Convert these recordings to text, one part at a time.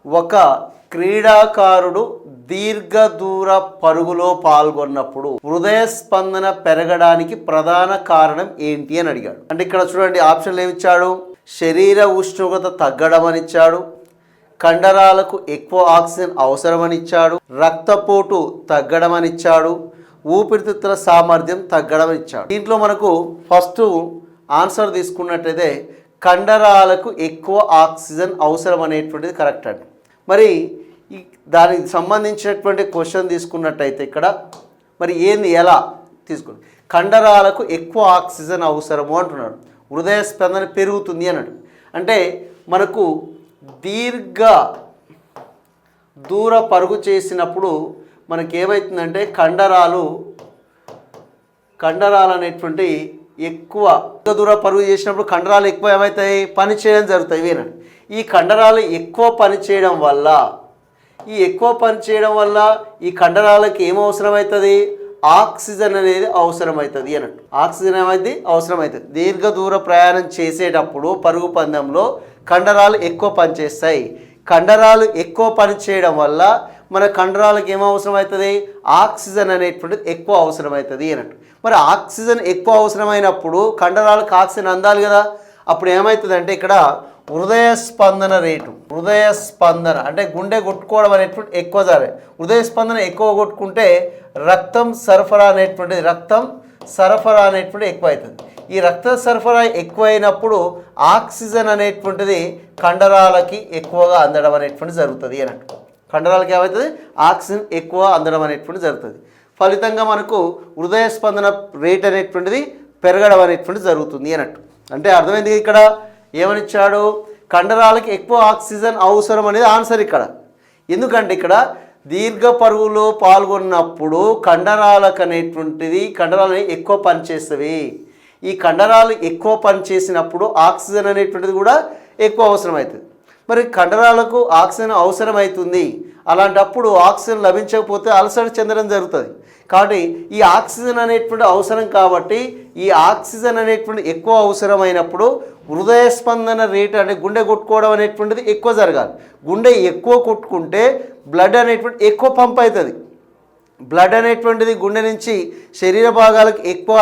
ఒక క్రీడాకారుడు దీర్ఘ దూర పరుగులో పాల్గొన్నప్పుడు హృదయ స్పందన పెరగడానికి ప్రధాన కారణం ఏంటి అని అడిగాడు. అంటే ఇక్కడ చూడండి, ఆప్షన్లు ఏమిచ్చాడు? శరీర ఉష్ణోగ్రత తగ్గడం అని ఇచ్చాడు, కండరాలకు ఎక్కువ ఆక్సిజన్ అవసరమని ఇచ్చాడు, రక్తపోటు తగ్గడం అని ఇచ్చాడు, ఊపిరితిత్తుల సామర్థ్యం తగ్గడం అని ఇచ్చాడు. దీంట్లో మనకు ఫస్ట్ ఆన్సర్ తీసుకున్నట్లయితే కండరాలకు ఎక్కువ ఆక్సిజన్ అవసరం అనేటువంటిది కరెక్ట్ అండి. మరి దానికి సంబంధించినటువంటి క్వశ్చన్ తీసుకున్నట్టయితే ఇక్కడ మరి ఏంది, ఎలా తీసుకుని కండరాలకు ఎక్కువ ఆక్సిజన్ అవసరము అంటున్నాడు, హృదయ స్పందన పెరుగుతుంది అన్నాడు. అంటే మనకు దీర్ఘ దూర పరుగు చేసినప్పుడు మనకేమవుతుందంటే కండరాలు అనేటువంటి ఎక్కువ దూర పరుగు చేసినప్పుడు కండరాలు ఎక్కువ ఏమవుతాయి, పని చేయడం జరుగుతాయి ఇవేనండి. ఈ కండరాలు ఎక్కువ పని చేయడం వల్ల ఈ కండరాలకి ఏమవసరమవుతుంది, ఆక్సిజన్ అనేది అవసరమవుతుంది అన్నట్టు. ఆక్సిజన్ ఏమైంది, అవసరమవుతుంది. దీర్ఘ దూర ప్రయాణం చేసేటప్పుడు పరుగు పందెంలో కండరాలు ఎక్కువ పనిచేస్తాయి. కండరాలు ఎక్కువ పని చేయడం వల్ల మన కండరాలకు ఏమవసరం అవుతుంది, ఆక్సిజన్ అనేటువంటిది ఎక్కువ అవసరమవుతుంది అన్నట్టు. మరి ఆక్సిజన్ ఎక్కువ అవసరమైనప్పుడు కండరాలకు ఆక్సిజన్ అందాలి కదా. అప్పుడు ఏమవుతుందంటే ఇక్కడ హృదయ స్పందన రేటు, హృదయ స్పందన అంటే గుండె కొట్టుకోవడం అనేటువంటి ఎక్కువ జరగాలి. హృదయ స్పందన ఎక్కువ కొట్టుకుంటే రక్తం సరఫరా అనేటువంటిది ఎక్కువ అవుతుంది. ఈ రక్త సరఫరా ఎక్కువైనప్పుడు ఆక్సిజన్ అనేటువంటిది కండరాలకి ఎక్కువగా అందడం అనేటువంటిది జరుగుతుంది అన్నట్టు. కండరాలకి ఏమవుతుంది, ఆక్సిజన్ ఎక్కువ అందడం అనేటువంటిది జరుగుతుంది. ఫలితంగా మనకు హృదయ స్పందన రేట్ అనేటువంటిది పెరగడం అనేటువంటిది జరుగుతుంది అన్నట్టు. అంటే అర్థమైంది ఇక్కడ ఏమనిచ్చాడు, కండరాలకి ఎక్కువ ఆక్సిజన్ అవసరం అనేది ఆన్సర్ ఇక్కడ. ఎందుకంటే ఇక్కడ దీర్ఘ పరుగులో పాల్గొన్నప్పుడు కండరాలు ఎక్కువ పనిచేస్తవి. ఈ కండరాలు ఎక్కువ పనిచేసినప్పుడు ఆక్సిజన్ అనేటువంటిది కూడా ఎక్కువ అవసరం అవుతుంది. మరి కండరాలకు ఆక్సిజన్ అవసరమవుతుంది, అలాంటప్పుడు ఆక్సిజన్ లభించకపోతే అలసట చెందడం జరుగుతుంది. కాబట్టి ఈ ఆక్సిజన్ అనేటువంటి అవసరం, కాబట్టి ఈ ఆక్సిజన్ అనేటువంటి ఎక్కువ అవసరమైనప్పుడు హృదయ స్పందన రేటు అంటే గుండె కొట్టుకోవడం అనేటువంటిది ఎక్కువ జరగాలి. గుండె ఎక్కువ కొట్టుకుంటే బ్లడ్ అనేటువంటి ఎక్కువ పంప్ అవుతుంది. బ్లడ్ అనేటువంటిది గుండె నుంచి శరీర భాగాలకు ఎక్కువ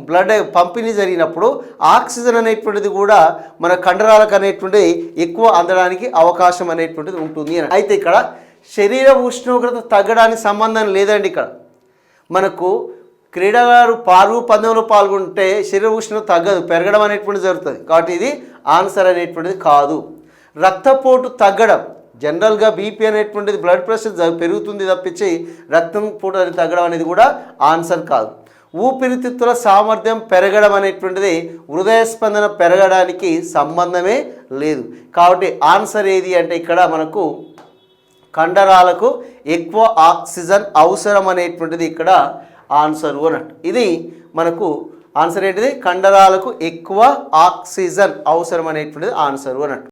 బ్లడ్ పంపిణీ జరిగినప్పుడు ఆక్సిజన్ అనేటువంటిది కూడా మన కండరాలకు అనేటువంటిది ఎక్కువ అందడానికి అవకాశం అనేటువంటిది ఉంటుంది. అయితే ఇక్కడ శరీర ఉష్ణోగ్రత తగ్గడానికి సంబంధం లేదండి. ఇక్కడ మనకు క్రీడాకారు పందెంలో పాల్గొంటే శరీర ఉష్ణోగ్రత తగ్గదు, పెరగడం అనేటువంటిది జరుగుతుంది. కాబట్టి ఇది ఆన్సర్ అనేటువంటిది కాదు. రక్తపోటు తగ్గడం, జనరల్గా బీపీ అనేటువంటిది బ్లడ్ ప్రెషర్ పెరుగుతుంది తప్పించి రక్తం పోటు అనేది తగ్గడం అనేది కూడా ఆన్సర్ కాదు. ఊపిరితిత్తుల సామర్థ్యం పెరగడం అనేటువంటిది హృదయ స్పందన పెరగడానికి సంబంధమే లేదు. కాబట్టి ఆన్సర్ ఏది అంటే ఇక్కడ మనకు కండరాలకు ఎక్కువ ఆక్సిజన్ అవసరం అనేటువంటిది ఇక్కడ ఆన్సర్ అన్నట్టు. ఇది మనకు ఆన్సర్ ఏంటిది, కండరాలకు ఎక్కువ ఆక్సిజన్ అవసరం అనేటువంటిది ఆన్సర్ అన్నట్టు.